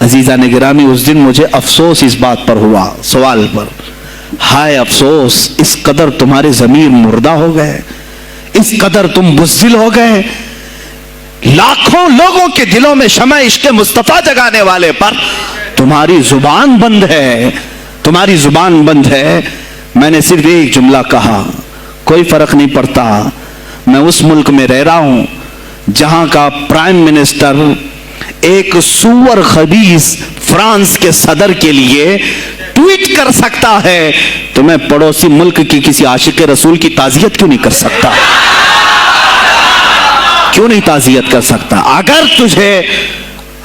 عزیزان گرامی اس دن مجھے افسوس اس بات پر ہوا، سوال پر، ہائے افسوس، اس قدر تمہارے ضمیر مردہ ہو گئے، اس قدر تم بزدل ہو گئے، لاکھوں لوگوں کے دلوں میں شمع عشق مصطفیٰ جگانے والے پر تمہاری زبان بند ہے، تمہاری زبان بند ہے۔ میں نے صرف ایک جملہ کہا، کوئی فرق نہیں پڑتا، میں اس ملک میں رہ رہا ہوں جہاں کا پرائم منسٹر ایک سور خبیث فرانس کے صدر کے لیے ٹویٹ کر سکتا ہے، تو میں پڑوسی ملک کی کسی عاشق رسول کی تعزیت کیوں نہیں کر سکتا؟ کیوں نہیں تعزیت کر سکتا؟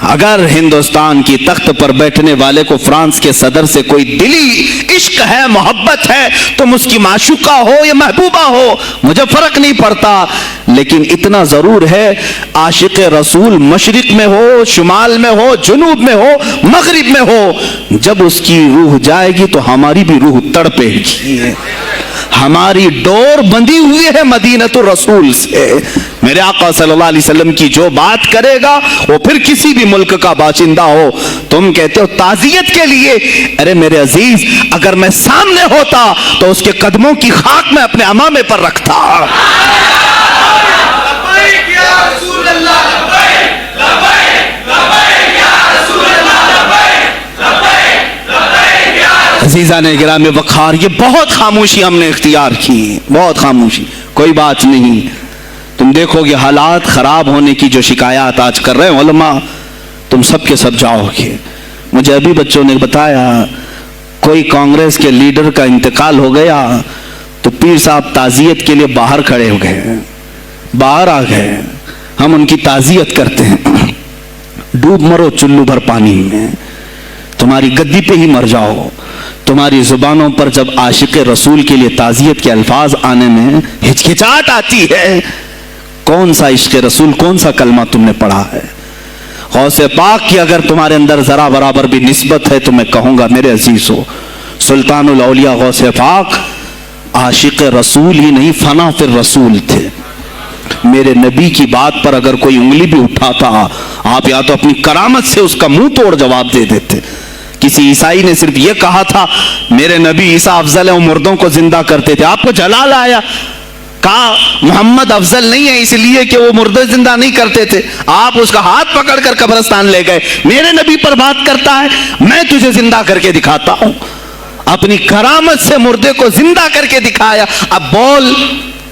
اگر ہندوستان کی تخت پر بیٹھنے والے کو فرانس کے صدر سے کوئی دلی عشق ہے، محبت ہے، تم اس کی معشوقہ ہو یا محبوبہ ہو، مجھے فرق نہیں پڑتا، لیکن اتنا ضرور ہے عاشق رسول مشرق میں ہو، شمال میں ہو، جنوب میں ہو، مغرب میں ہو، جب اس کی روح جائے گی تو ہماری بھی روح تڑپے گی۔ ہماری ڈور بندھی ہوئی ہے مدینۃ الرسول سے۔ میرے آقا صلی اللہ علیہ وسلم کی جو بات کرے گا وہ پھر کسی بھی ملک کا باشندہ ہو، تم کہتے ہو تعزیت کے لیے، ارے میرے عزیز، اگر میں سامنے ہوتا تو اس کے قدموں کی خاک میں اپنے امامے پر رکھتا۔ عزیزان گرامی وقار، یہ بہت خاموشی ہم نے اختیار کی، بہت خاموشی، کوئی بات نہیں۔ تم دیکھو گے حالات خراب ہونے کی جو شکایات آج کر رہے ہیں علماء، تم سب کے سب جاؤ گے۔ مجھے ابھی بچوں نے بتایا کوئی کانگریس کے لیڈر کا انتقال ہو گیا تو پیر صاحب تعزیت کے لیے باہر کھڑے ہو گئے، باہر آ گئے، ہم ان کی تعزیت کرتے ہیں۔ ڈوب مرو چلو بھر پانی میں، تمہاری گدی پہ ہی مر جاؤ۔ تمہاری زبانوں پر جب عاشق رسول کے لیے تعزیت کے الفاظ آنے میں ہچکچاہٹ آتی ہے، کون سا عشق رسول، کون سا کلمہ تم نے پڑھا ہے؟ غوث پاک کی اگر تمہارے اندر ذرا برابر بھی نسبت ہے تو میں کہوں گا میرے عزیزو، سلطان الاولیاء غوث پاک عاشق رسول ہی نہیں، فنا فی الرسول تھے۔ میرے نبی کی بات پر اگر کوئی انگلی بھی اٹھاتا، آپ یا تو اپنی کرامت سے اس کا منہ توڑ جواب دے دیتے۔ کسی عیسائی نے صرف یہ کہا تھا میرے نبی عیسیٰ افضل ہے، وہ مردوں کو زندہ کرتے تھے، آپ کو جلال آیا، کہا محمد افضل نہیں ہے اس لیے کہ وہ مردے زندہ نہیں کرتے تھے، آپ اس کا ہاتھ پکڑ کر قبرستان لے گئے۔ میرے نبی پر بات کرتا ہے، میں تجھے زندہ کر کے دکھاتا ہوں، اپنی کرامت سے مردے کو زندہ کر کے دکھایا۔ اب بول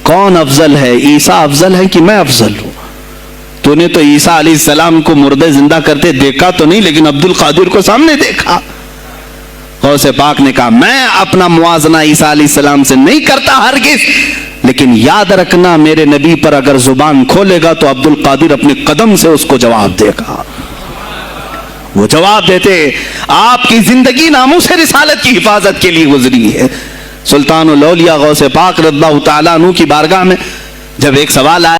کون افضل ہے، عیسیٰ افضل ہے کہ میں افضل ہوں؟ تو نے تو عیسیٰ علیہ السلام کو مردے زندہ کرتے دیکھا تو نہیں، لیکن عبد القادر کو سامنے دیکھا۔ غوث پاک نے کہا میں اپنا موازنہ عیسیٰ علیہ السلام سے نہیں کرتا ہرگز، لیکن یاد رکھنا میرے نبی پر اگر زبان کھولے گا تو عبد القادر اپنے قدم سے اس کو جواب دے گا۔ وہ جواب دیتے، آپ کی زندگی ناموس رسالت کی حفاظت کے لیے گزری ہے۔ سلطان الاولیاء غوث پاک رضی اللہ تعالیٰ عنہ کی بارگاہ میں جب ایک سوال آیا